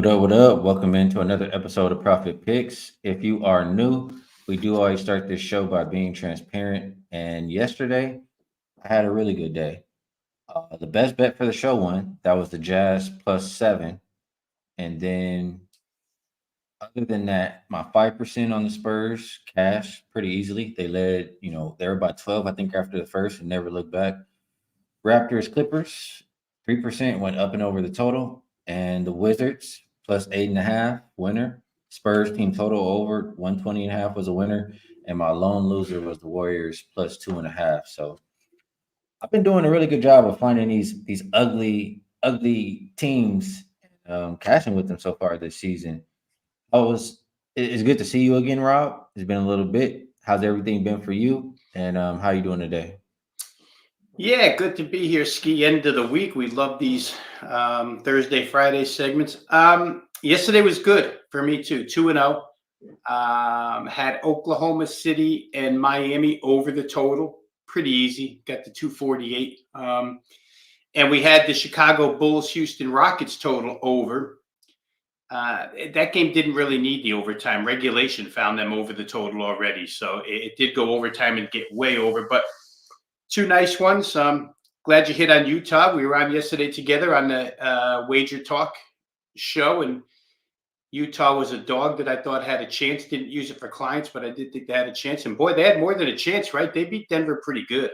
What up? What up? Welcome into another episode of Profit Picks. If you are new, we do always start this show by being transparent. And yesterday, I had a really good day. The best bet for the show won. That was the Jazz +7. And then, other than that, my 5% on the Spurs cashed pretty easily. They led, they were about 12, I think, after the first and never looked back. Raptors Clippers, 3% went up and over the total. And the Wizards +8.5 winner. Spurs team total over 120.5 was a winner. And my lone loser was the Warriors +2.5. So I've been doing a really good job of finding these ugly teams, cashing with them so far this season. It's good to see you again, Rob. It's been a little bit. How's everything been for you? And how you doing today? Yeah, good to be here. Ski end of the week. We love these Thursday, Friday segments. Yesterday was good for me too. 2-0. Had Oklahoma City and Miami over the total. Pretty easy. Got the 248. And we had the Chicago Bulls, Houston Rockets total over. That game didn't really need the overtime. Regulation found them over the total already. So it did go overtime and get way over. But two nice ones. Glad you hit on Utah. We were on yesterday together on the Wagertalk show, and Utah was a dog that I thought had a chance. Didn't use it for clients, but I did think they had a chance. And boy, they had more than a chance, right? They beat Denver pretty good.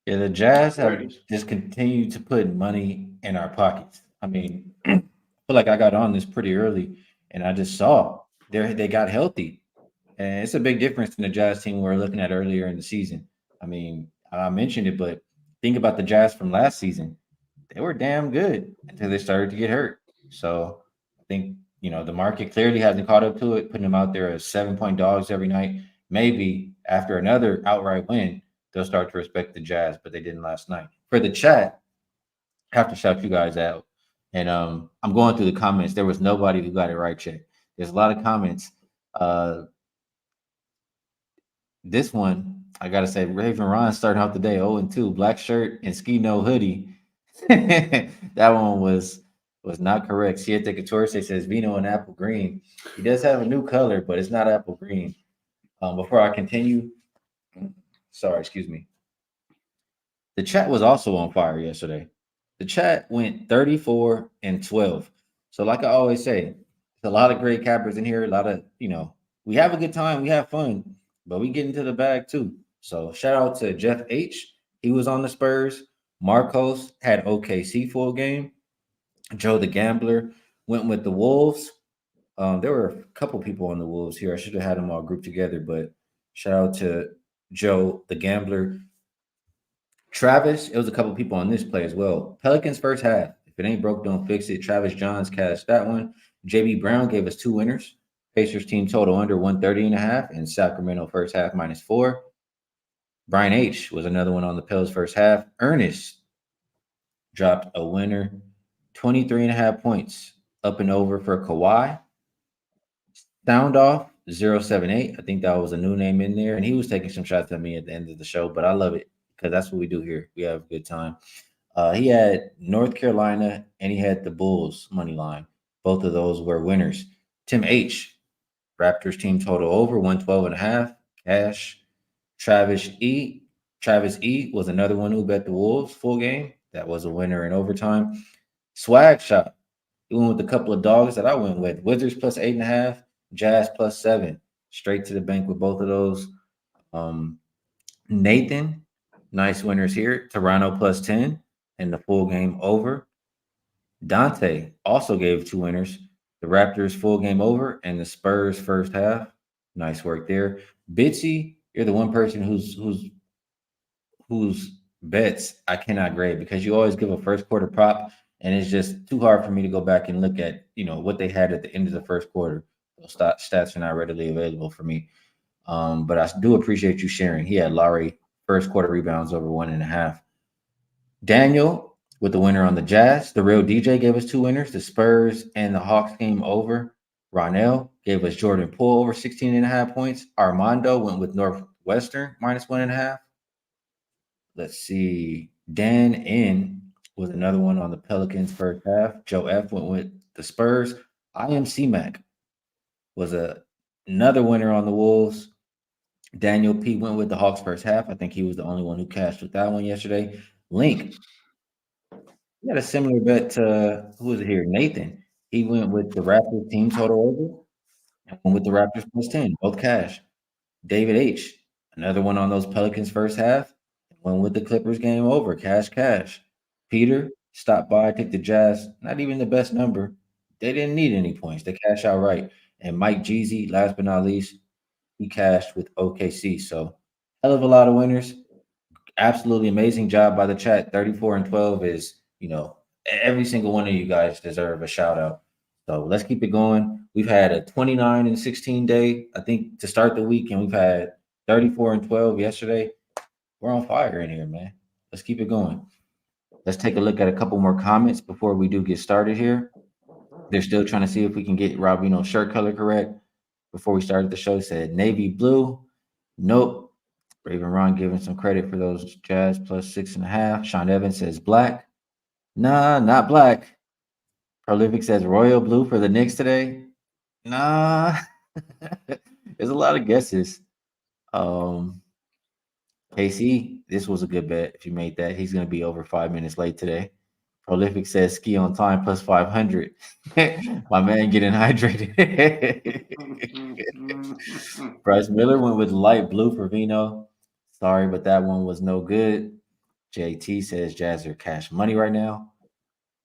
Yeah, the Jazz have 30s. just continued to put money in our pockets. I mean, I feel like I got on this pretty early, and I just saw they got healthy, and it's a big difference in the Jazz team we were looking at earlier in the season. I mean, I mentioned it, but think about the Jazz from last season. They were damn good until they started to get hurt. So I think the market clearly hasn't caught up to it, putting them out there as 7 point dogs every night. Maybe after another outright win, they'll start to respect the Jazz, but they didn't last night. For the chat, I have to shout you guys out. And I'm going through the comments. There was nobody who got it right, check. There's a lot of comments. Uh, this one, I gotta say, Raven Ron starting out the day 0-2, black shirt and ski no hoodie. That one was not correct. Siete Catorce says Vino and apple green. He does have a new color, but it's not apple green. Before I continue, sorry, excuse me. The chat was also on fire yesterday. The chat went 34 and 12. So, like I always say, there's a lot of great cappers in here. A lot of, we have a good time, we have fun, but we get into the bag too. So, shout out to Jeff H. He was on the Spurs. Marcos had OKC full game. Joe the Gambler went with the Wolves. There were a couple people on the Wolves here. I should have had them all grouped together, but shout out to Joe the Gambler. Travis, it was a couple people on this play as well. Pelicans first half. If it ain't broke, don't fix it. Travis Johns cashed that one. JB Brown gave us two winners. Pacers team total under 130.5 and Sacramento first half -4. Brian H was another one on the Pels first half. Ernest dropped a winner, 23.5 points up and over for Kawhi. Sound off 078. I think that was a new name in there. And he was taking some shots at me at the end of the show, but I love it because that's what we do here. We have a good time. He had North Carolina and he had the Bulls money line. Both of those were winners. Tim H, Raptors team total over 112.5. Cash. Travis E. Travis E was another one who bet the Wolves full game. That was a winner in overtime. Swag shot. He went with a couple of dogs that I went with. Wizards +8.5, Jazz +7. Straight to the bank with both of those. Nathan, nice winners here. Toronto +10 and the full game over. Dante also gave two winners. The Raptors full game over and the Spurs first half. Nice work there. Bitsy, you're the one person whose bets I cannot grade because you always give a first quarter prop, and it's just too hard for me to go back and look at what they had at the end of the first quarter. Those stats are not readily available for me. But I do appreciate you sharing. He had Laurie first quarter rebounds over 1.5. Daniel with the winner on the Jazz. The real DJ gave us two winners, the Spurs and the Hawks game over. Ronell gave us Jordan Poole over 16.5 points. Armando went with Northwestern -1.5. Let's see. Dan N was another one on the Pelicans first half. Joe F went with the Spurs. I am C-Mac was another winner on the Wolves. Daniel P went with the Hawks first half. I think he was the only one who cashed with that one yesterday. Link, he had a similar bet to who was it here? Nathan. He went with the Raptors team total over and went with the Raptors plus 10, both cash. David H, another one on those Pelicans first half, went with the Clippers game over, cash, cash. Peter stopped by, took the Jazz, not even the best number. They didn't need any points. They cash out right. And Mike Jeezy, last but not least, he cashed with OKC. So hell of a lot of winners. Absolutely amazing job by the chat. 34 and 12 is, every single one of you guys deserve a shout out. So let's keep it going. We've had a 29 and 16 day, I think, to start the week, and we've had 34 and 12 yesterday. We're on fire in here, man. Let's keep it going. Let's take a look at a couple more comments before we do get started here. They're still trying to see if we can get Robino's shirt color correct. Before we started the show, said navy blue. Nope. Raven Ron giving some credit for those Jazz plus 6.5. Sean Evans says black. Nah, not black. Prolific says royal blue for the Knicks today. Nah. There's a lot of guesses. KC, this was a good bet if you made that. He's going to be over 5 minutes late today. Prolific says ski on time plus 500. My man getting hydrated. Bryce Miller went with light blue for Veno. Sorry, but that one was no good. JT says Jazz are cash money right now.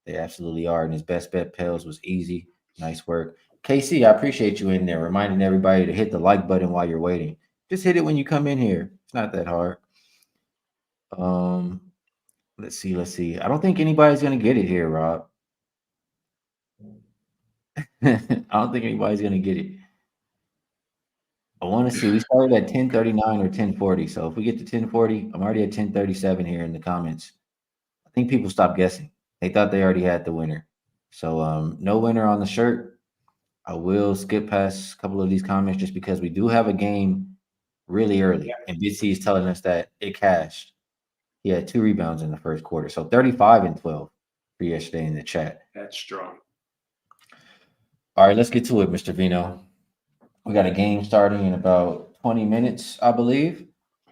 They absolutely are. And his best bet Pels was easy. Nice work. KC, I appreciate you in there reminding everybody to hit the like button while you're waiting. Just hit it when you come in here. It's not that hard. Let's see. I don't think anybody's gonna get it here, Rob. I don't think anybody's gonna get it. I want to see. We started at 10:39 or 10:40. So if we get to 10:40, I'm already at 10:37 here in the comments. I think people stopped guessing. They thought they already had the winner. So no winner on the shirt. I will skip past a couple of these comments just because we do have a game really early, and BC is telling us that it cashed. He had 2 rebounds in the first quarter. So 35 and 12 for yesterday in the chat. That's strong. All right, let's get to it, Mr. Veno. We got a game starting in about 20 minutes, I believe.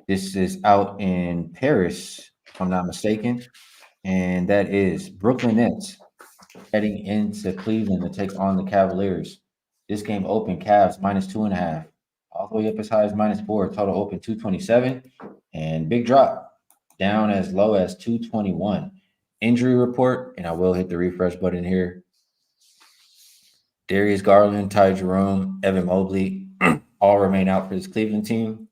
This is out in Paris, if I'm not mistaken. And that is Brooklyn Nets heading into Cleveland to take on the Cavaliers. This game opened Cavs minus 2.5, all the way up as high as minus 4. Total open 227, and big drop down as low as 221. Injury report, and I will hit the refresh button here. Darius Garland, Ty Jerome, Evan Mobley all remain out for this Cleveland team.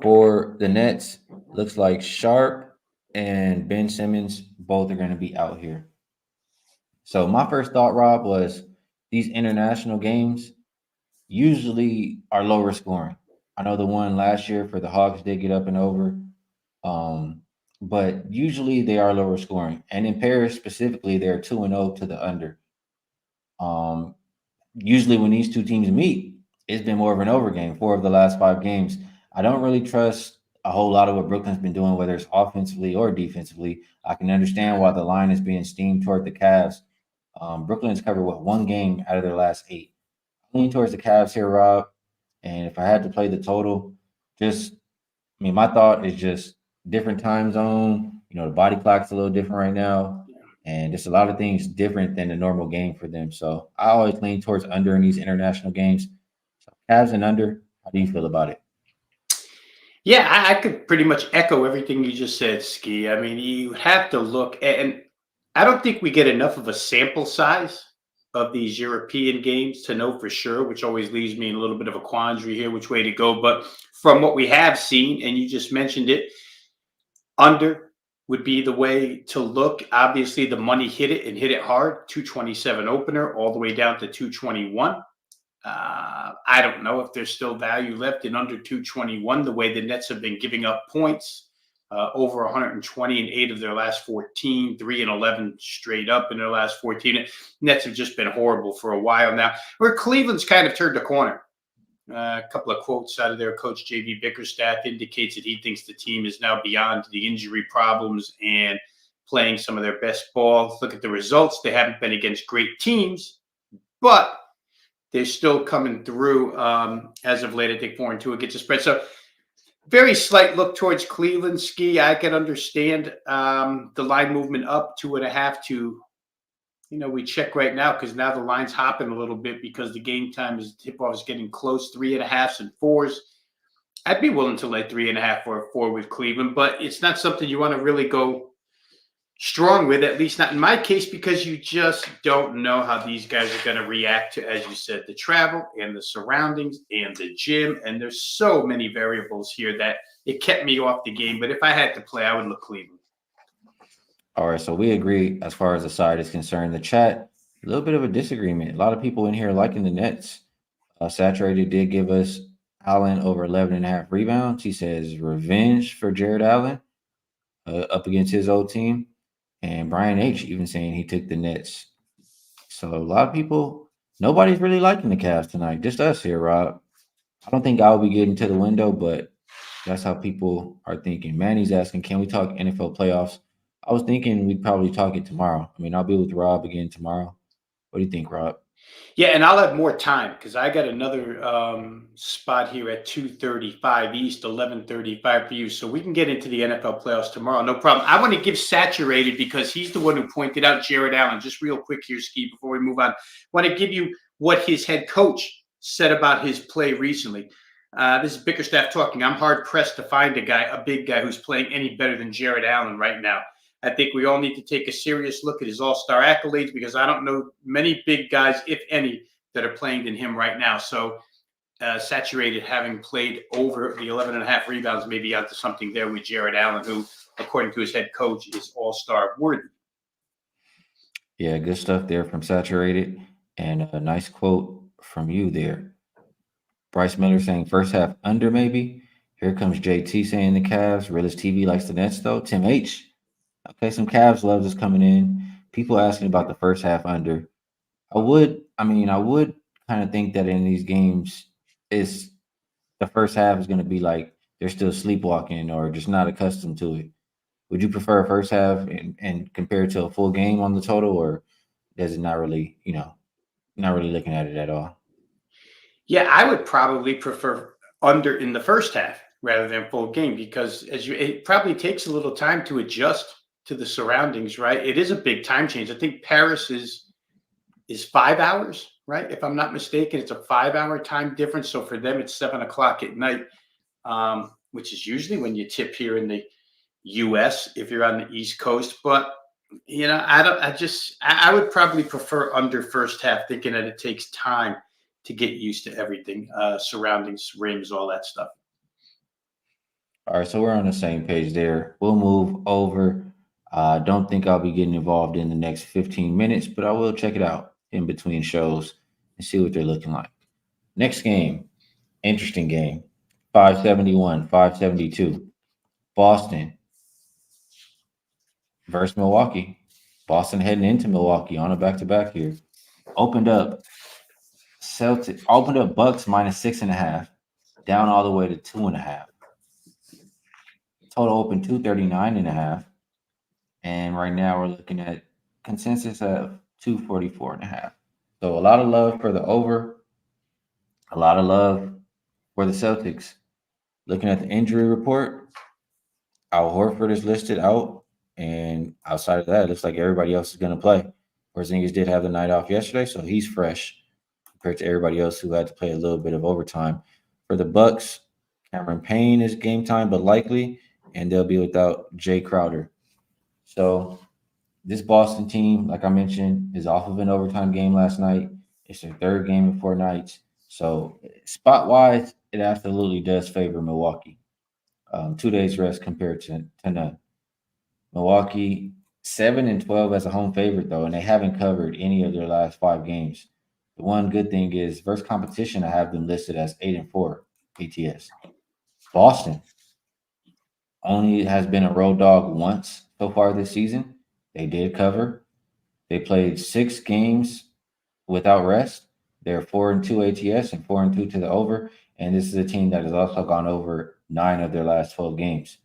For the Nets, looks like Sharp and Ben Simmons both are going to be out here. So my first thought, Rob, was these international games usually are lower scoring. I know the one last year for the Hawks did get up and over, but usually they are lower scoring. And in Paris specifically, they're 2-0 to the under. Usually when these two teams meet, it's been more of an over game. 4 of the last 5 games. I don't really trust a whole lot of what Brooklyn's been doing, whether it's offensively or defensively. I can understand why the line is being steamed toward the Cavs. Brooklyn's covered 1 game out of their last 8. I lean towards the Cavs here, Rob. And if I had to play the total, my thought is just different time zone. The body clock's a little different right now. And just a lot of things different than the normal game for them. So I always lean towards under in these international games. So Cavs and under, how do you feel about it? Yeah, I could pretty much echo everything you just said, Ski. I mean, you have to look, and I don't think we get enough of a sample size of these European games to know for sure, which always leaves me in a little bit of a quandary here, which way to go. But from what we have seen, and you just mentioned it, under would be the way to look. Obviously, the money hit it and hit it hard. 227 opener all the way down to 221. I don't know if there's still value left in under 221, the way the Nets have been giving up points, over 120 in 8 of their last 14, 3 and 11 straight up in their last 14. Nets have just been horrible for a while now, where Cleveland's kind of turned the corner. A couple of quotes out of their coach, J.B. Bickerstaff, indicates that he thinks the team is now beyond the injury problems and playing some of their best ball. Look at the results. They haven't been against great teams, but they're still coming through as of late. I think 4-2 against the spread. So very slight look towards Cleveland. Ski, I can understand the line movement up 2.5 to, we check right now because now the line's hopping a little bit because the game time is tip-off is getting close, 3.5s and 4s. I'd be willing to lay 3.5 or a 4 with Cleveland, but it's not something you want to really go strong with, at least not in my case, because you just don't know how these guys are going to react to, as you said, the travel and the surroundings and the gym. And there's so many variables here that it kept me off the game. But if I had to play, I would look Cleveland. All right, so we agree as far as the side is concerned. The chat, a little bit of a disagreement. A lot of people in here liking the Nets. Saturated did give us Allen over 11.5 rebounds. He says revenge for Jared Allen up against his old team. And Brian H. even saying he took the Nets. So a lot of people, nobody's really liking the Cavs tonight. Just us here, Rob. I don't think I'll be getting to the window, but that's how people are thinking. Manny's asking, can we talk NFL playoffs? I was thinking we'd probably talk it tomorrow. I mean, I'll be with Rob again tomorrow. What do you think, Rob? Yeah, and I'll have more time because I got another spot here at 2:35 East, 11:35 for you. So we can get into the NFL playoffs tomorrow. No problem. I want to give Saturated because he's the one who pointed out Jared Allen. Just real quick here, Ski, before we move on. I want to give you what his head coach said about his play recently. This is Bickerstaff talking. I'm hard-pressed to find a big guy who's playing any better than Jared Allen right now. I think we all need to take a serious look at his all-star accolades because I don't know many big guys, if any, that are playing than him right now. So Saturated, having played over the 11.5 rebounds, maybe out to something there with Jared Allen, who, according to his head coach, is all-star worthy. Yeah, good stuff there from Saturated. And a nice quote from you there. Bryce Miller saying first half under maybe. Here comes JT saying the Cavs. Realist TV likes the Nets though. Tim H. Okay, some Cavs loves is coming in. People asking about the first half under. I would kind of think that in these games, is the first half is going to be like they're still sleepwalking or just not accustomed to it. Would you prefer a first half and compare it to a full game on the total, or does it not really, not really looking at it at all? Yeah, I would probably prefer under in the first half rather than full game because it probably takes a little time to adjust to the surroundings, right? It is a big time change. I think Paris is 5 hours, right? If I'm not mistaken, it's a 5-hour time difference. So for them, it's 7 o'clock at night, which is usually when you tip here in the US if you're on the East Coast. But I would probably prefer under first half, thinking that it takes time to get used to everything, surroundings, rims, all that stuff. All right, so we're on the same page there. We'll move over. Don't think I'll be getting involved in the next 15 minutes, but I will check it out in between shows and see what they're looking like. Next game, interesting game. 571, 572. Boston versus Milwaukee. Boston heading into Milwaukee on a back-to-back here. Opened up Bucks minus 6.5, down all the way to 2.5. Total open 239.5. And right now we're looking at consensus of 244.5. So a lot of love for the over, a lot of love for the Celtics. Looking at the injury report, Al Horford is listed out. And outside of that, it looks like everybody else is going to play. Porzingis did have the night off yesterday, so he's fresh compared to everybody else who had to play a little bit of overtime. For the Bucks, Cameron Payne is game time, but likely, and they'll be without Jay Crowder. So this Boston team, like I mentioned, is off of an overtime game last night. It's their third game in 4 nights. So spot-wise, it absolutely does favor Milwaukee. 2 days rest compared to none. Milwaukee 7-12 as a home favorite though, and they haven't covered any of their last 5 games. The one good thing is versus competition, I have them listed as 8-4 ATS. Boston only has been a road dog once so far this season. They did cover. They played 6 games without rest. They're 4-2 ATS and 4-2 to the over. And this is a team that has also gone over 9 of their last 12 games.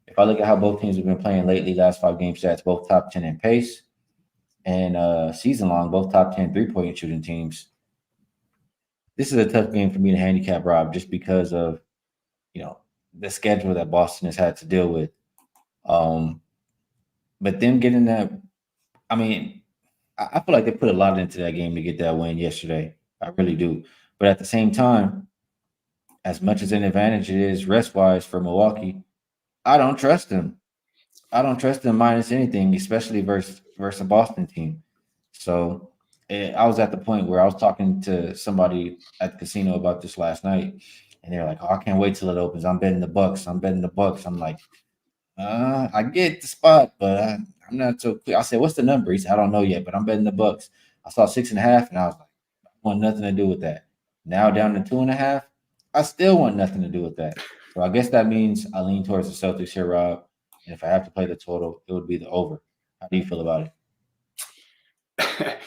if I look at how both teams have been playing lately, last 5 game stats, both top 10 in pace and season long, both top 10 3-point shooting teams. This is a tough game for me to handicap, Rob, just because of the schedule that Boston has had to deal with. Um, but them getting that, I mean, I feel like they put a lot into that game to get that win yesterday. I really do. But at the same time, as much as an advantage it is rest wise for Milwaukee, I don't trust them. I don't trust them minus anything, especially versus a Boston team. So I was at the point where I was talking to somebody at the casino about this last night, and they're like, "Oh, I can't wait till it opens. I'm betting the Bucks. I'm betting the Bucks." I'm like, I get the spot, but I'm not so clear. I said, "What's the number?" He said, "I don't know yet, but I'm betting the Bucks." I saw 6.5, and I was like, "I want nothing to do with that." Now down to 2.5, I still want nothing to do with that. So I guess that means I lean towards the Celtics here, Rob. And if I have to play the total, it would be the over. How do you feel about it.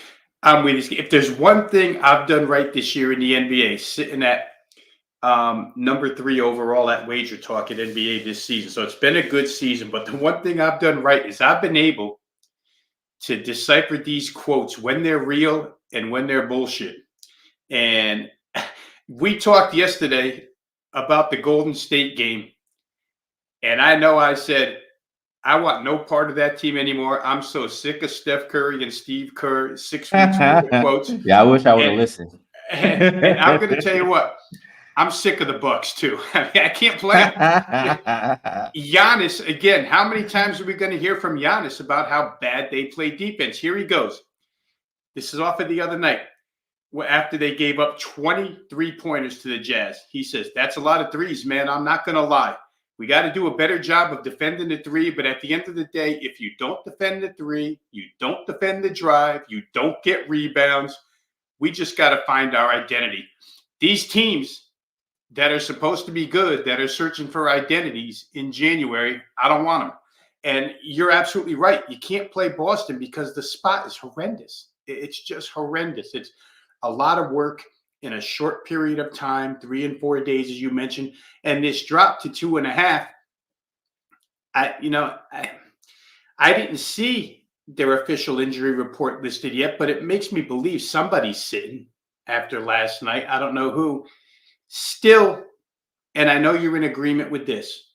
I'm with you. If there's one thing I've done right this year in the NBA, sitting at number 3 overall at Wagertalk at NBA this season. So it's been a good season. But the one thing I've done right is I've been able to decipher these quotes when they're real and when they're bullshit. And we talked yesterday about the Golden State game. And I know I said, I want no part of that team anymore. I'm so sick of Steph Curry and Steve Kerr 6 weeks quotes. Yeah, I wish I would have listened. And I'm going to tell you what, I'm sick of the Bucks too. I mean, I can't play Giannis again. How many times are we going to hear from Giannis about how bad they play defense? Here he goes. This is off of the other night after they gave up 23 pointers to the Jazz. He says, "That's a lot of threes, man. I'm not going to lie. We got to do a better job of defending the three. But at the end of the day, if you don't defend the three, you don't defend the drive, you don't get rebounds, we just got to find our identity." These teams that are supposed to be good, that are searching for identities in January, I don't want them. And you're absolutely right. You can't play Boston because the spot is horrendous. It's just horrendous. It's a lot of work in a short period of time, 3 and 4 days, as you mentioned. And this drop to 2.5, I didn't see their official injury report listed yet, but it makes me believe somebody's sitting after last night. I don't know who. Still, and I know you're in agreement with this,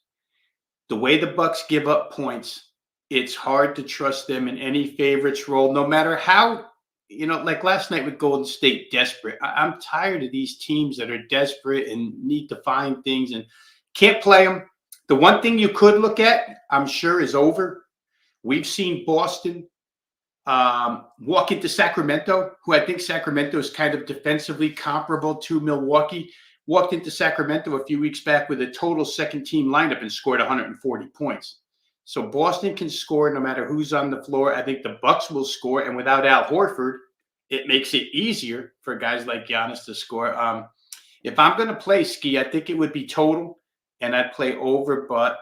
the way the Bucks give up points, it's hard to trust them in any favorites role, no matter how, like last night with Golden State, desperate. I'm tired of these teams that are desperate and need to find things and can't play them. The one thing you could look at, I'm sure, is over. We've seen Boston walk into Sacramento, who I think Sacramento is kind of defensively comparable to Milwaukee. Walked into Sacramento a few weeks back with a total second-team lineup and scored 140 points. So Boston can score no matter who's on the floor. I think the Bucks will score, and without Al Horford, it makes it easier for guys like Giannis to score. If I'm going to play Ski, I think it would be total, and I'd play over. But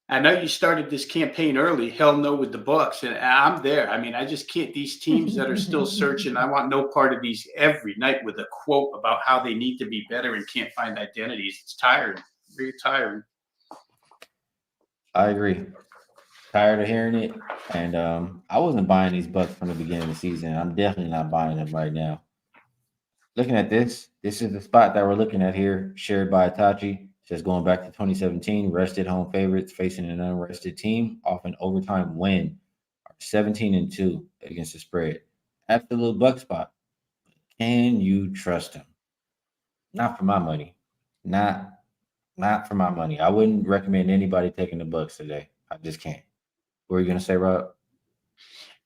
I know you started this campaign early. Hell no with the Bucks, and I'm there. I mean, I just can't. These teams that are still searching, I want no part of these every night with a quote about how they need to be better and can't find identities. It's tiring, very tiring. I agree. Tired of hearing it, and I wasn't buying these Bucks from the beginning of the season. I'm definitely not buying them right now. Looking at this is the spot that we're looking at here, shared by Itachi. Says going back to 2017, rested home favorites facing an unrested team off an overtime win are 17-2 against the spread. That's the little Buck spot. Can you trust him? Not for my money. Not for my money. I wouldn't recommend anybody taking the Bucks today. I just can't. What are you gonna say, Rob?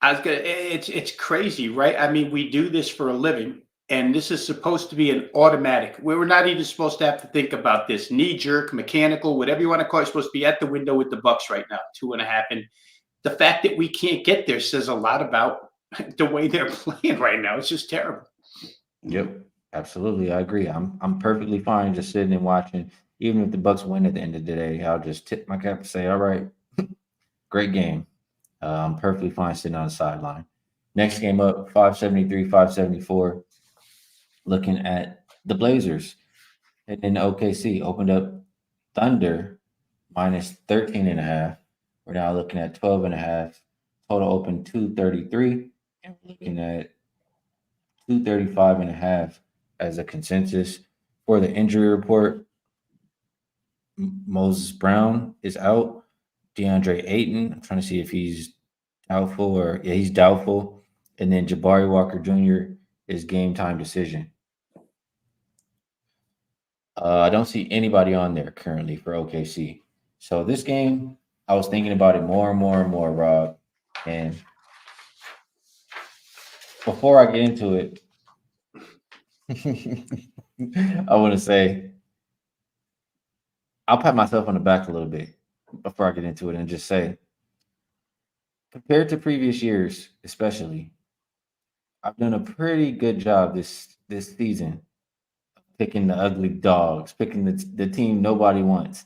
It's crazy, right? I mean, we do this for a living, and this is supposed to be an automatic. We're not even supposed to have to think about this. Knee jerk, mechanical, whatever you want to call it, supposed to be at the window with the Bucks right now, 2.5. And the fact that we can't get there says a lot about the way they're playing right now. It's just terrible. Yep, absolutely. I agree. I'm perfectly fine just sitting and watching. Even if the Bucks win at the end of the day, I'll just tip my cap and say, "All right, great game." I'm perfectly fine sitting on the sideline. Next game up, 573, 574. Looking at the Blazers. And then OKC opened up Thunder minus 13.5. We're now looking at 12.5. Total open 233. And we're looking at 235.5 as a consensus. For the injury report, Moses Brown is out. DeAndre Ayton, I'm trying to see if he's doubtful or yeah, he's doubtful. And then Jabari Walker Jr. is game time decision. I don't see anybody on there currently for OKC. So this game, I was thinking about it more and more and more, Rob. And before I get into it, I want to say I'll pat myself on the back a little bit before I get into it and just say, compared to previous years, especially, I've done a pretty good job this season picking the ugly dogs, picking the team nobody wants.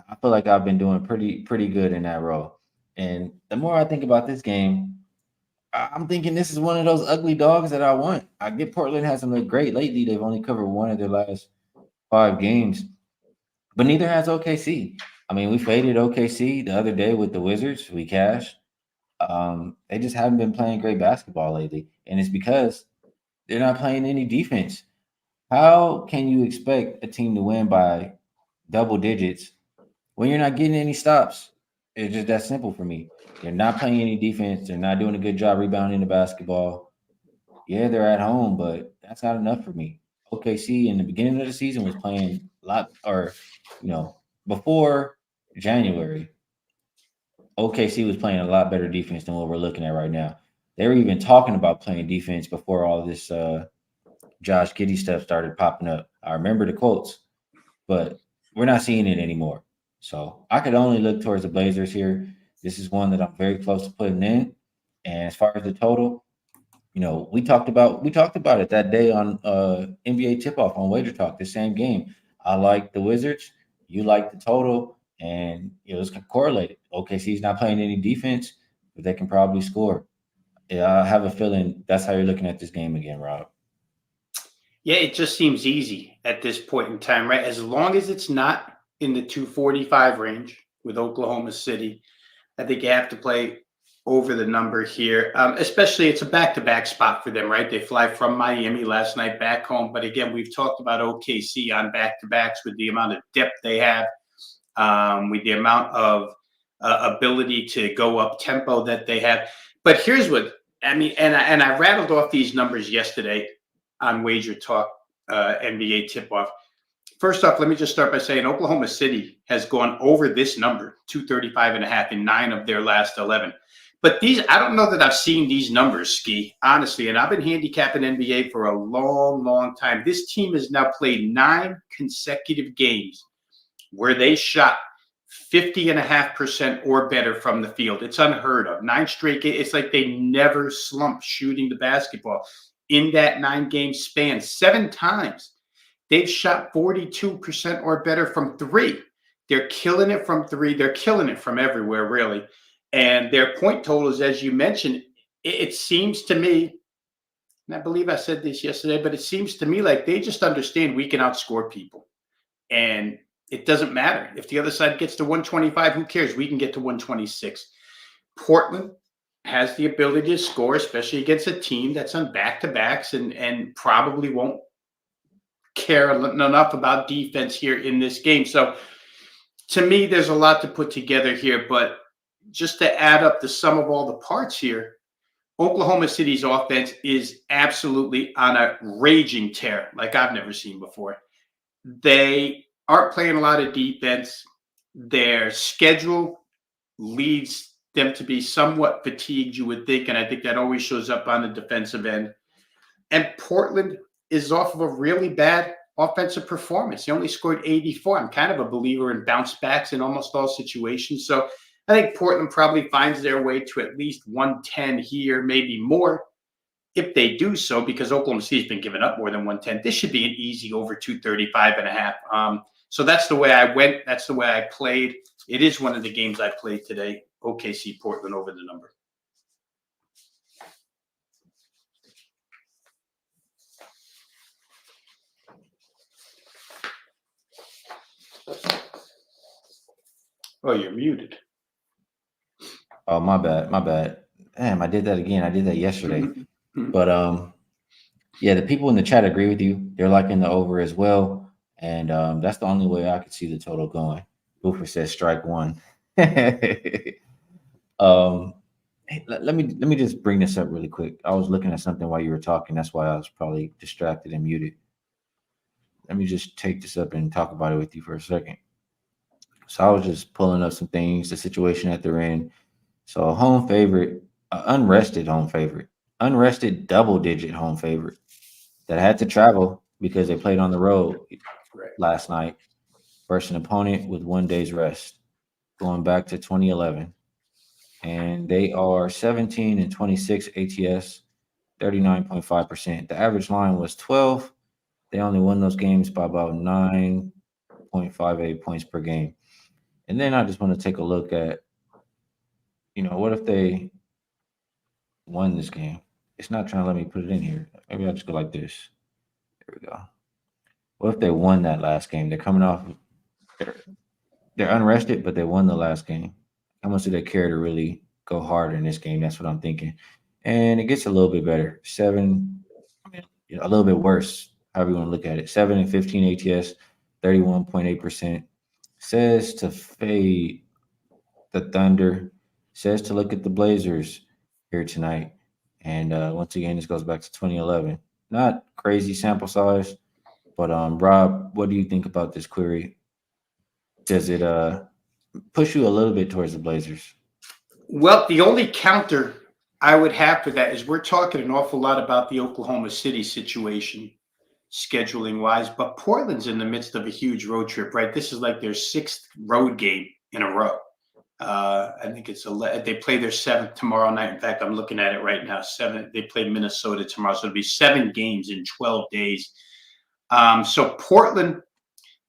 I feel like I've been doing pretty good in that role. And the more I think about this game, I'm thinking this is one of those ugly dogs that I want. I get Portland hasn't looked great lately. They've only covered one of their last 5 games, but neither has OKC. I mean, we faded OKC the other day with the Wizards. We cashed. They just haven't been playing great basketball lately, and it's because they're not playing any defense. How can you expect a team to win by double digits when you're not getting any stops? It's just that simple for me. They're not playing any defense. They're not doing a good job rebounding the basketball. Yeah, they're at home, but that's not enough for me. OKC in the beginning of the season was playing a lot, or before January, OKC was playing a lot better defense than what we're looking at right now. They were even talking about playing defense before all this Josh Giddey stuff started popping up. I remember the quotes, but we're not seeing it anymore. So I could only look towards the Blazers here. This is one that I'm very close to putting in. And as far as the total, we talked about it that day on NBA tip off on Wager Talk, the same game. I like the Wizards, you like the total, and it was correlated. OKC's not playing any defense, but they can probably score. Yeah, I have a feeling that's how you're looking at this game again, Rob. Yeah, it just seems easy at this point in time, right? As long as it's not in the 245 range with Oklahoma City, I think you have to play over the number here. Especially it's a back-to-back spot for them, right? They fly from Miami last night back home. But again, we've talked about OKC on back-to-backs with the amount of depth they have, with the amount of ability to go up tempo that they have. But here's what I mean, and I rattled off these numbers yesterday on Wager Talk NBA tip off. First off, let me just start by saying Oklahoma City has gone over this number, 235.5, in 9 of their last 11. But I don't know that I've seen these numbers, Ski, honestly. And I've been handicapping NBA for a long, long time. This team has now played 9 consecutive games where they shot 50.5% or better from the field. It's unheard of. 9 straight games. It's like they never slump shooting the basketball. In that 9-game span, 7 times they've shot 42% or better from 3. They're killing it from 3. They're killing it from everywhere, really. And their point totals, as you mentioned, it seems to me, and I believe I said this yesterday, but it seems to me like they just understand we can outscore people. And it doesn't matter. If the other side gets to 125, who cares? We can get to 126. Portland has the ability to score, especially against a team that's on back-to-backs and probably won't care enough about defense here in this game. So to me, there's a lot to put together here. But just to add up the sum of all the parts here, Oklahoma City's offense is absolutely on a raging tear like I've never seen before. They aren't playing a lot of defense. Their schedule leads them to be somewhat fatigued, you would think, and I think that always shows up on the defensive end. And Portland is off of a really bad offensive performance. They only scored 84. I'm kind of a believer in bounce backs in almost all situations. So I think Portland probably finds their way to at least 110 here, maybe more. If they do so, because Oklahoma City's been giving up more than 110, this should be an easy over 235.5. So that's the way I went. That's the way I played. It is one of the games I played today. OKC Portland over the number. Oh, you're muted. Oh, my bad. My bad. Damn, I did that again. I did that yesterday. But yeah, the people in the chat agree with you. They're liking the over as well. And that's the only way I could see the total going. Boofer says strike one. Hey, let me just bring this up really quick. I was looking at something while you were talking. That's why I was probably distracted and muted. Let me just take this up and talk about it with you for a second. So I was just pulling up some things, the situation that they're in. So a home favorite, unrested home favorite, unrested double digit home favorite that had to travel because they played on the road Right. last night versus an opponent with 1 day's rest, going back to 2011. And they are 17 and 26 ATS, 39.5%. The average line was 12. They only won those games by about 9.58 points per game. And then I just want to take a look at, what if they won this game? It's not trying to let me put it in here. Maybe I'll just go like this. There we go. What if they won that last game? They're coming off, they're, they're unrested, but they won the last game. How much do they care to really go hard in this game? That's what I'm thinking. And it gets a little bit better. Seven, I mean, a little bit worse, however you want to look at it. 7 and 15 ATS, 31.8%. Says to fade the Thunder. Says to look at the Blazers here tonight. And once again, this goes back to 2011. Not crazy sample size, but Rob, what do you think about this query? Does it push you a little bit towards the Blazers? Well, the only counter I would have for that is we're talking an awful lot about the Oklahoma City situation, scheduling wise, but Portland's in the midst of a huge road trip, right? This is like their sixth road game in a row. I think they play their seventh tomorrow night. In fact, I'm looking at it right now. They play Minnesota tomorrow, so it'll be 7 games in 12 days. So Portland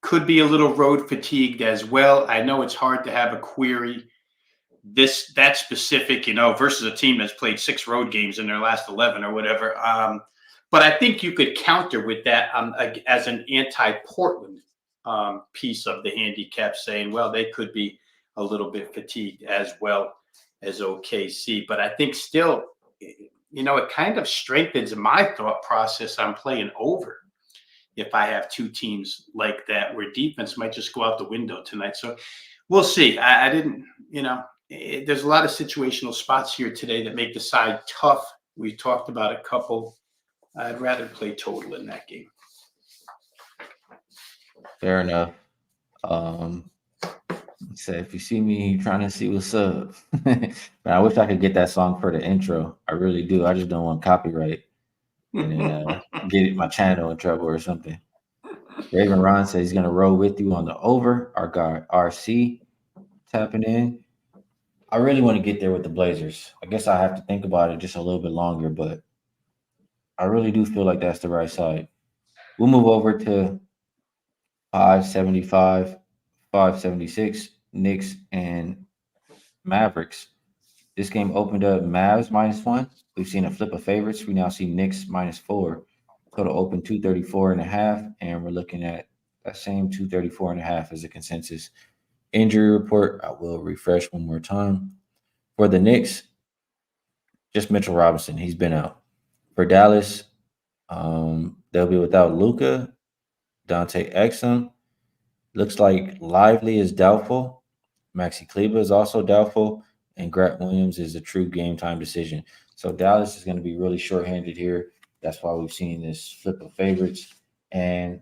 could be a little road fatigued as well. I know it's hard to have a query that specific, versus a team that's played 6 road games in their last 11 or whatever. But I think you could counter with that as an anti-Portland piece of the handicap, saying, well, they could be a little bit fatigued as well as OKC. But I think still, it kind of strengthens my thought process on playing over if I have 2 teams like that where defense might just go out the window tonight. So we'll see. I didn't, there's a lot of situational spots here today that make the side tough. We talked about a couple. I'd rather play total in that game. Fair enough. So if you see me trying to see what's up, man, I wish I could get that song for the intro. I really do. I just don't want copyright and then get my channel in trouble or something. Raven Ron says he's gonna roll with you on the over. Our guy RC tapping in. I really want to get there with the Blazers. I guess I have to think about it just a little bit longer, but I really do feel like that's the right side. We'll move over to 575, 576, Knicks and Mavericks. This game opened up Mavs -1. We've seen a flip of favorites. We now see Knicks -4. Total open 234.5, and we're looking at that same 234.5 as a consensus. Injury report, I will refresh one more time. For the Knicks, just Mitchell Robinson. He's been out. For Dallas, they'll be without Luka, Dante Exum. Looks like Lively is doubtful. Maxi Kleber is also doubtful. And Grant Williams is a true game time decision. So Dallas is going to be really shorthanded here. That's why we've seen this flip of favorites. And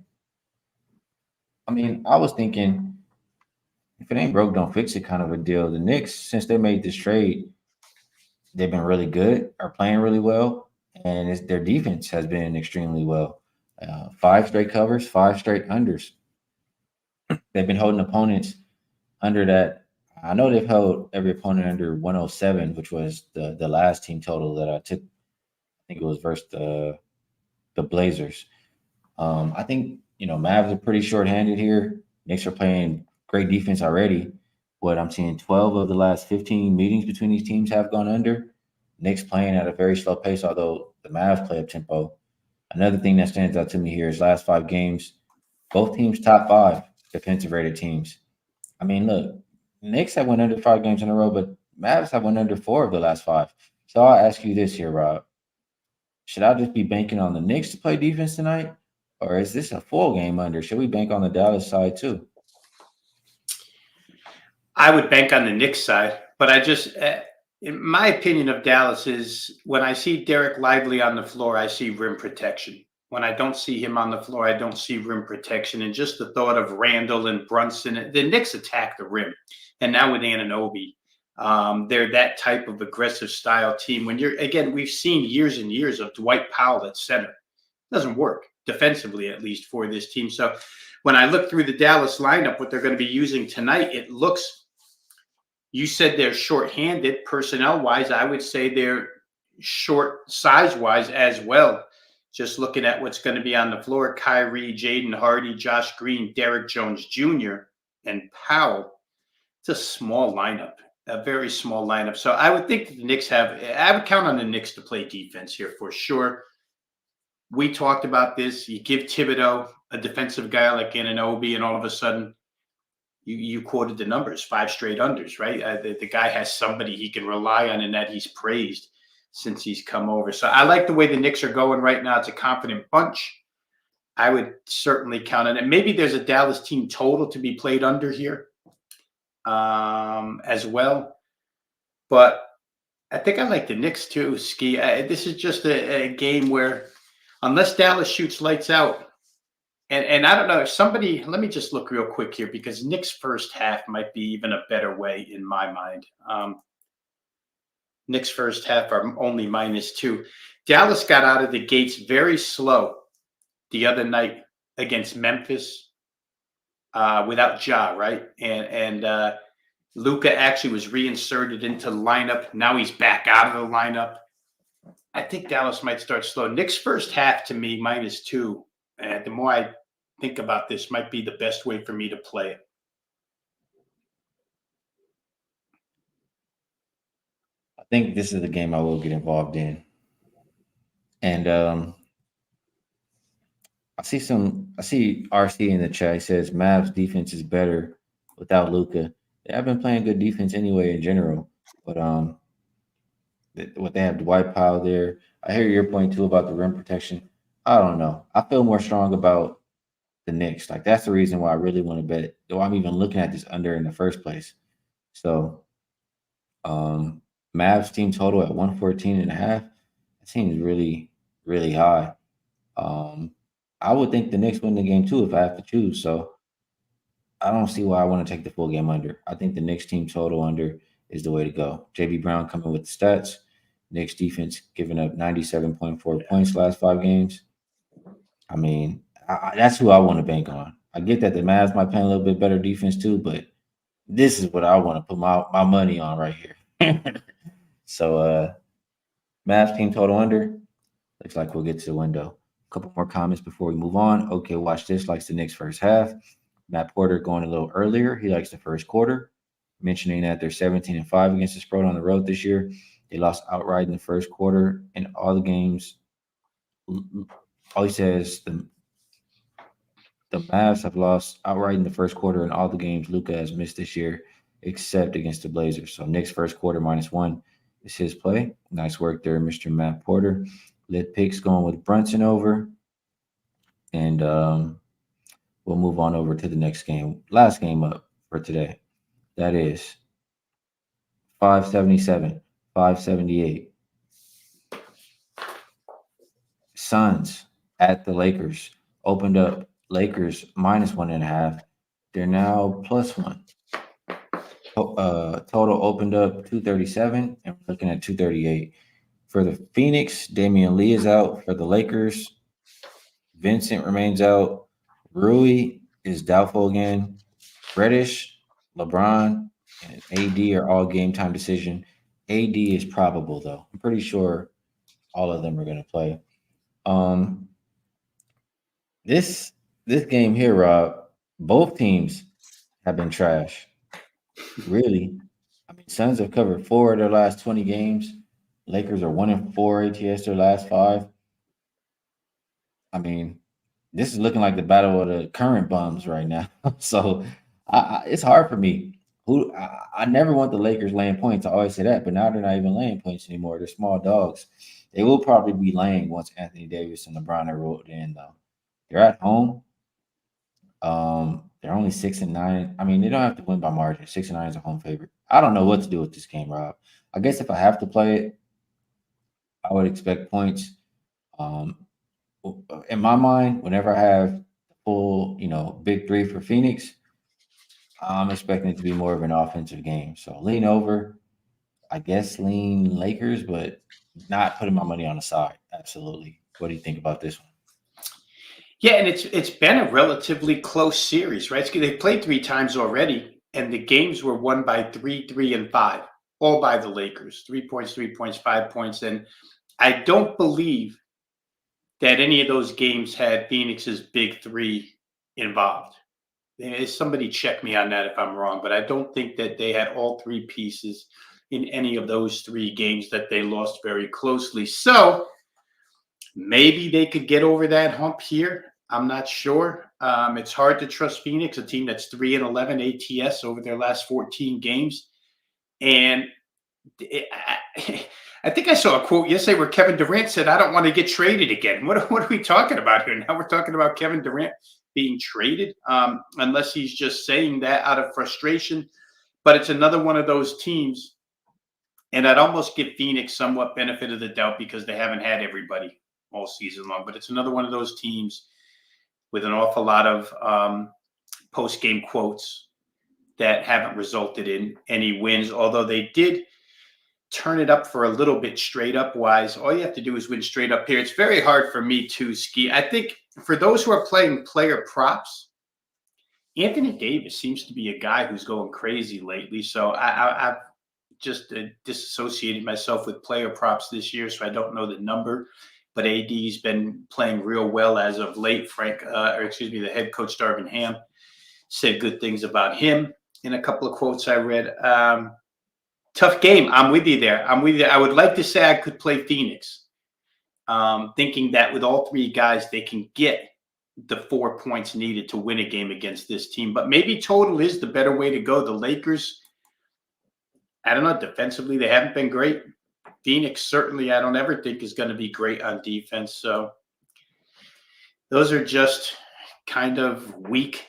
I mean, I was thinking, if it ain't broke, don't fix it kind of a deal. The Knicks, since they made this trade, they've been really good, are playing really well, and their defense has been extremely well. 5 straight covers, 5 straight unders. They've been holding opponents under that. I know they've held every opponent under 107, which was the last team total that I took. I think it was versus the Blazers. I think Mavs are pretty short-handed here. Knicks are playing great defense already. What I'm seeing, 12 of the last 15 meetings between these teams have gone under. Knicks playing at a very slow pace, although the Mavs play up tempo. Another thing that stands out to me here is last 5 games, both teams top 5 defensive rated teams. I mean, look, Knicks have won under 5 games in a row, but Mavs have won under 4 of the last 5. So I'll ask you this here, Rob. Should I just be banking on the Knicks to play defense tonight? Or is this a full game under? Should we bank on the Dallas side too? I would bank on the Knicks side, but in my opinion of Dallas is when I see Derek Lively on the floor, I see rim protection. When I don't see him on the floor, I don't see rim protection. And just the thought of Randall and Brunson, the Knicks attack the rim. And now with Anunoby, they're that type of aggressive style team. Again, we've seen years and years of Dwight Powell at center. It doesn't work defensively, at least for this team. So when I look through the Dallas lineup, what they're going to be using tonight, it looks, you said they're short-handed personnel-wise. I would say they're short size-wise as well. Just looking at what's going to be on the floor, Kyrie, Jaden Hardy, Josh Green, Derrick Jones Jr., and Powell. It's a small lineup, a very small lineup. So I would think the Knicks I would count on the Knicks to play defense here for sure. We talked about this. You give Thibodeau a defensive guy like Anunoby, and all of a sudden, you quoted the numbers, 5 straight unders, right? The guy has somebody he can rely on and that he's praised since he's come over. So I like the way the Knicks are going right now. It's a confident bunch. I would certainly count on it. Maybe there's a Dallas team total to be played under here as well. But I think I like the Knicks too, Ski. This is just a game where unless Dallas shoots lights out, and I don't know if somebody, let me just look real quick here because Knicks first half might be even a better way in my mind. Knicks first half are only -2. Dallas got out of the gates very slow the other night against Memphis without Ja, right? And Luka actually was reinserted into the lineup. Now he's back out of the lineup. I think Dallas might start slow. Knicks first half to me -2. And the more I think about this, might be the best way for me to play it. I think this is the game I will get involved in. And I see RC in the chat. He says Mavs defense is better without Luca. They have been playing good defense anyway in general, but what they have Dwight Powell there. I hear your point too about the rim protection. I don't know. I feel more strong about the Knicks. Like that's the reason why I really want to bet it. Though I'm even looking at this under in the first place. So Mavs team total at 114.5. That seems really, really high. I would think the Knicks win the game too if I have to choose. So I don't see why I want to take the full game under. I think the Knicks team total under is the way to go. JB Brown coming with the stats. Knicks defense giving up 97.4 points last 5 games. I mean, that's who I want to bank on. I get that the Mavs might play a little bit better defense too, but this is what I want to put my money on right here. So Mavs team total under. Looks like we'll get to the window. A couple more comments before we move on. Okay, watch this. Likes the Knicks first half. Matt Porter going a little earlier. He likes the first quarter, mentioning that they're 17-5 against the spread on the road this year. They lost outright in the first quarter in all the games. All he says the Mavs have lost outright in the first quarter in all the games Luka has missed this year, except against the Blazers. So Knicks first quarter -1 is his play. Nice work there, Mr. Matt Porter. Lit picks going with Brunson over. And we'll move on over to the next game. Last game up for today. That is 577, 578. Suns at the Lakers. Opened up Lakers -1.5. They're now +1. Total opened up 237, and we're looking at 238. For the Phoenix, Damian Lee is out. For the Lakers, Vincent remains out. Rui is doubtful again. Reddish, LeBron, and AD are all game time decision. AD is probable though. I'm pretty sure all of them are going to play. Um, this game here, Rob, both teams have been trash. Really, I mean, Suns have covered 4 of their last 20 games. Lakers are 1-4 ATS their last 5. I mean, this is looking like the battle of the current bums right now. So it's hard for me. I never want the Lakers laying points. I always say that, but now they're not even laying points anymore. They're small dogs. They will probably be laying once Anthony Davis and LeBron are rolled in, though. They're at home. They're only 6-9. I mean, they don't have to win by margin. 6-9 is a home favorite. I don't know what to do with this game, Rob. I guess if I have to play it, I would expect points. Um, in my mind, whenever I have full, big three for Phoenix, I'm expecting it to be more of an offensive game. So lean over, I guess lean Lakers, but not putting my money on the side. Absolutely. What do you think about this one? Yeah, and it's been a relatively close series, right? They played 3 times already, and the games were won by 3, 3, and 5, all by the Lakers. 3 points, 3 points, 5 points, and I don't believe that any of those games had Phoenix's big three involved. Somebody check me on that if I'm wrong, but I don't think that they had all 3 pieces in any of those 3 games that they lost very closely. So maybe they could get over that hump here. I'm not sure. It's hard to trust Phoenix, a team that's 3-11 ATS over their last 14 games. And I think I saw a quote yesterday where Kevin Durant said, "I don't want to get traded again." What are we talking about here? Now we're talking about Kevin Durant being traded, unless he's just saying that out of frustration. But it's another one of those teams, and I'd almost give Phoenix somewhat benefit of the doubt because they haven't had everybody all season long. But it's another one of those teams with an awful lot of post-game quotes that haven't resulted in any wins, although they did turn it up for a little bit straight up wise. All you have to do is win straight up here. It's very hard for me to ski. I think for those who are playing player props, Anthony Davis seems to be a guy who's going crazy lately. So I've just disassociated myself with player props this year, so I don't know the number. But AD's been playing real well as of late. The head coach Darvin Ham said good things about him in a couple of quotes I read. Tough game. I'm with you there. I would like to say I could play Phoenix, thinking that with all 3 guys, they can get the 4 points needed to win a game against this team. But maybe total is the better way to go. The Lakers, I don't know, defensively, they haven't been great. Phoenix, certainly, I don't ever think is going to be great on defense. So those are just kind of weak,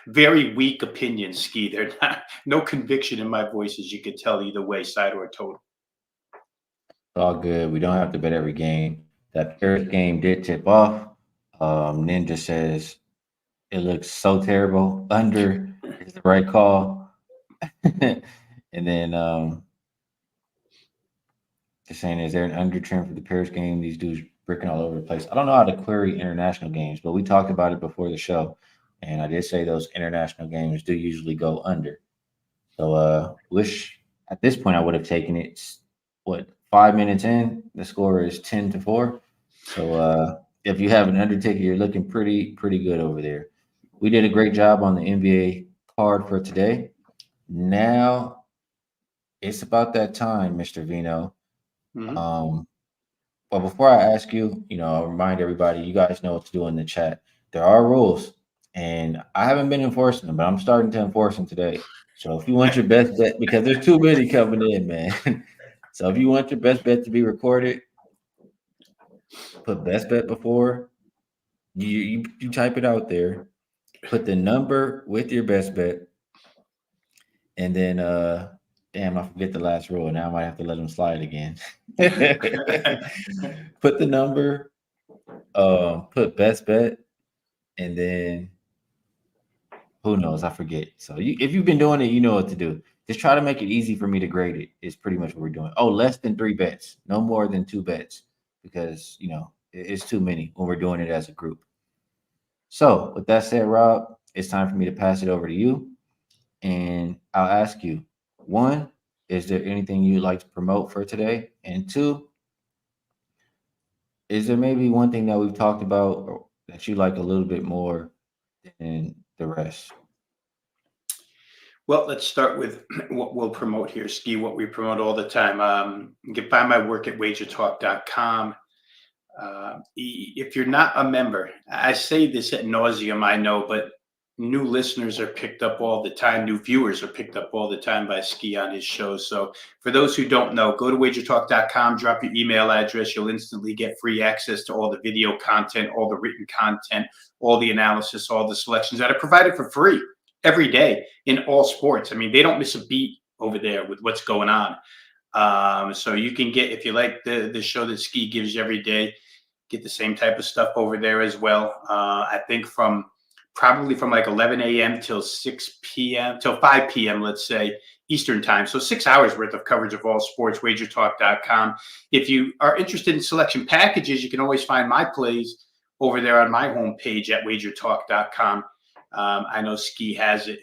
very weak opinions, Ski. They're not, no conviction in my voice, as you could tell, either way, side or total. All good. We don't have to bet every game. That Paris game did tip off. Ninja says it looks so terrible. Under is the right call. And then just saying, is there an under trend for the Paris game? These dudes bricking all over the place. I don't know how to query international games, but we talked about it before the show. And I did say those international games do usually go under. So wish at this point I would have taken it. What, 5 minutes in, the score is 10-4. So if you have an under ticket, you're looking pretty good over there. We did a great job on the NBA card for today. Now it's about that time, Mr. Veno. Mm-hmm. But before I ask you, I'll remind everybody, you guys know what to do in the chat. There are rules, and I haven't been enforcing them, but I'm starting to enforce them today. So if you want your best bet, because there's too many coming in, man. So if you want your best bet to be recorded, put best bet before you type it out there. Put the number with your best bet, and then damn, I forget the last rule. Now I might have to let them slide again. Put the number, put best bet, and then who knows? I forget. So if you've been doing it, you know what to do. Just try to make it easy for me to grade it. Is pretty much what we're doing. Oh, less than 3 bets, no more than 2 bets, because it's too many when we're doing it as a group. So with that said, Rob, it's time for me to pass it over to you, and I'll ask you: 1, is there anything you'd like to promote for today? And 2, is there maybe one thing that we've talked about or that you like a little bit more than the rest? Well, let's start with what we'll promote here, Ski, what we promote all the time. You can find my work at Wagertalk.com. If you're not a member, I say this ad nauseum, I know, but new listeners are picked up all the time. New viewers are picked up all the time by Ski on his show. So for those who don't know, go to wagertalk.com, drop your email address. You'll instantly get free access to all the video content, all the written content, all the analysis, all the selections that are provided for free every day in all sports. I mean, they don't miss a beat over there with what's going on. So you can get, if you like the show that Ski gives you every day, get the same type of stuff over there as well. I think probably from like 11 a.m. till 6 p.m. till 5 p.m., let's say, Eastern time. So 6 hours worth of coverage of all sports, wagertalk.com. If you are interested in selection packages, you can always find my plays over there on my homepage at wagertalk.com. I know Ski has it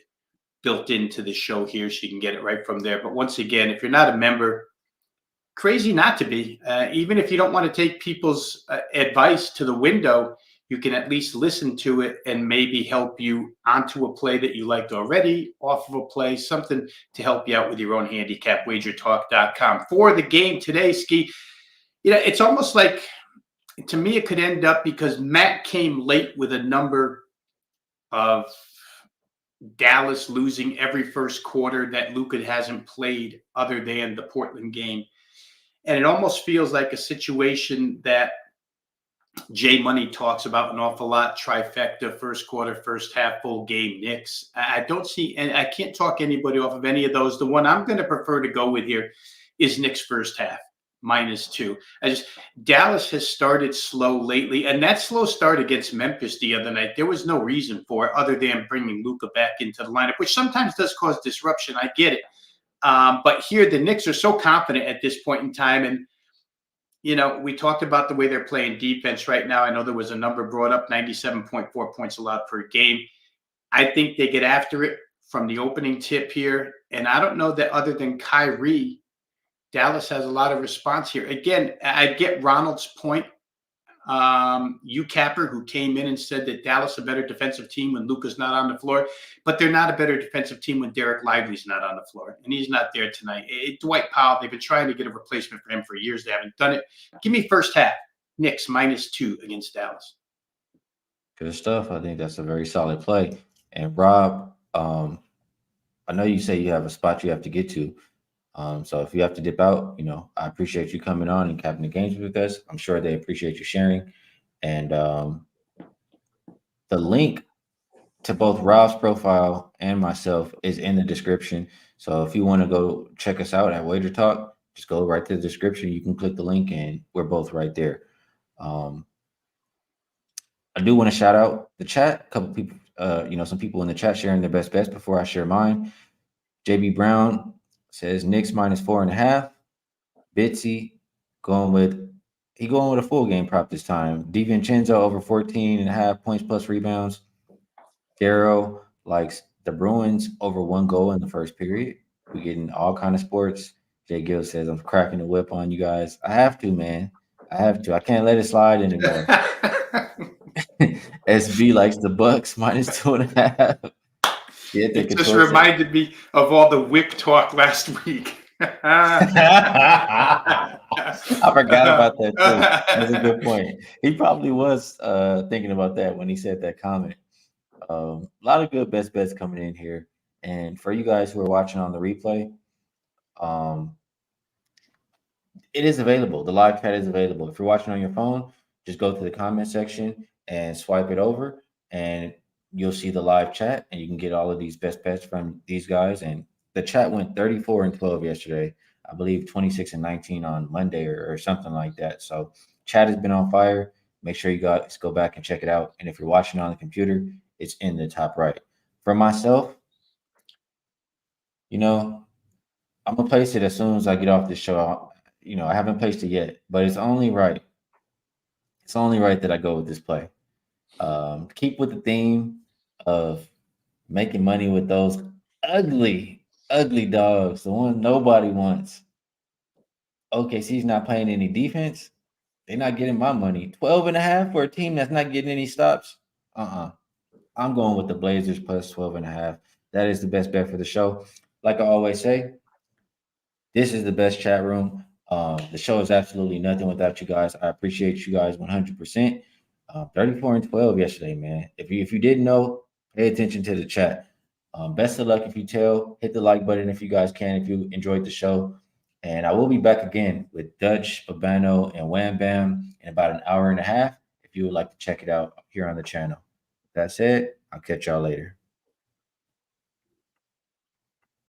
built into the show here, so you can get it right from there. But once again, if you're not a member, crazy not to be. Even if you don't want to take people's advice to the window, you can at least listen to it and maybe help you onto a play that you liked already, off of a play, something to help you out with your own handicap, wagertalk.com. For the game today, Ski, it's almost like, to me, it could end up, because Matt came late with a number of Dallas losing every first quarter that Luka hasn't played other than the Portland game. And it almost feels like a situation that Jay Money talks about an awful lot: trifecta, first quarter, first half, full game, Knicks. I don't see, and I can't talk anybody off of any of those. The one I'm going to prefer to go with here is Knicks first half, -2. Dallas has started slow lately, and that slow start against Memphis the other night, there was no reason for it other than bringing Luka back into the lineup, which sometimes does cause disruption. I get it. But here, the Knicks are so confident at this point in time. And we talked about the way they're playing defense right now. I know there was a number brought up, 97.4 points allowed per game. I think they get after it from the opening tip here. And I don't know that other than Kyrie, Dallas has a lot of response here. Again, I get Ronald's point. Capper, who came in and said that Dallas is a better defensive team when Luka's not on the floor, but they're not a better defensive team when Derek Lively's not on the floor, and he's not there tonight. Dwight Powell, they've been trying to get a replacement for him for years. They haven't done it. Give me first half, Knicks -2 against Dallas. Good stuff. I think that's a very solid play. And Rob, I know you say you have a spot you have to get to. So if you have to dip out, I appreciate you coming on and capping the games with us. I'm sure they appreciate you sharing. And the link to both Rob's profile and myself is in the description. So if you want to go check us out at Wager Talk, just go right to the description. You can click the link and we're both right there. I do want to shout out the chat. A couple people, some people in the chat sharing their best bets before I share mine. JB Brown says Knicks -4.5. Bitsy going with a full game prop this time. DiVincenzo over 14.5 points plus rebounds. Darrow likes the Bruins over 1 goal in the first period. We're getting all kind of sports. Jay Gill says I'm cracking the whip on you guys. I have to, man. I have to. I can't let it slide anymore. SB likes the Bucks -2.5. It just reminded me of all the whip talk last week. I forgot about that too. That's a good point. He probably was thinking about that when he said that comment. A lot of good best bets coming in here. And for you guys who are watching on the replay, it is available. The live chat is available. If you're watching on your phone, just go to the comment section and swipe it over, and you'll see the live chat, and you can get all of these best bets from these guys. And the chat went 34-12 yesterday. I believe 26-19 on Monday or something like that. So chat has been on fire. Make sure you guys go back and check it out. And if you're watching on the computer, it's in the top right. For myself, I'm going to place it as soon as I get off this show. I haven't placed it yet, but it's only right. It's only right that I go with this play. Keep with the theme of making money with those ugly dogs, the one nobody wants. OKC's not playing any defense. They're not getting my money. 12.5 for a team that's not getting any stops. I'm going with the Blazers plus 12.5. That is the best bet for the show. Like I always say, this is the best chat room. The show is absolutely nothing without you guys. I appreciate you guys 100%. 34-12 yesterday, man. If you didn't know, Pay attention to the chat. Best of luck if you tell. Hit the like button if you guys can, if you enjoyed the show. And I will be back again with Dutch, Babano, and Wham Bam in about an hour and a half if you would like to check it out here on the channel. That's it. I'll catch y'all later.